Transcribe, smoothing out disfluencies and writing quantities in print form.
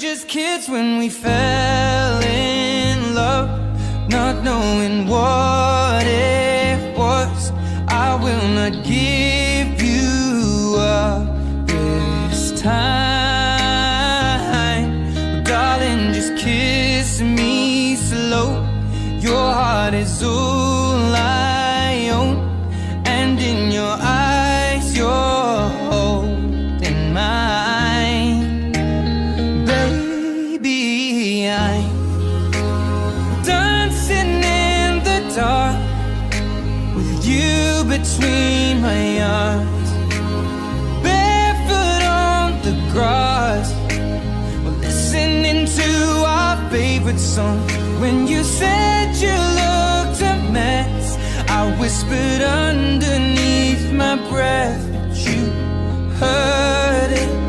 just kids when we fell in love, not knowing what it was. I will not give you up this time, but darling, just kiss me slow. Your heart is all I own, and in your eyes you're holding mine. Baby, I'm dancing in the dark with you between my arms, barefoot on the grass, we're listening to our favorite song. When you said you looked a mess, I whispered underneath my breath that you heard it.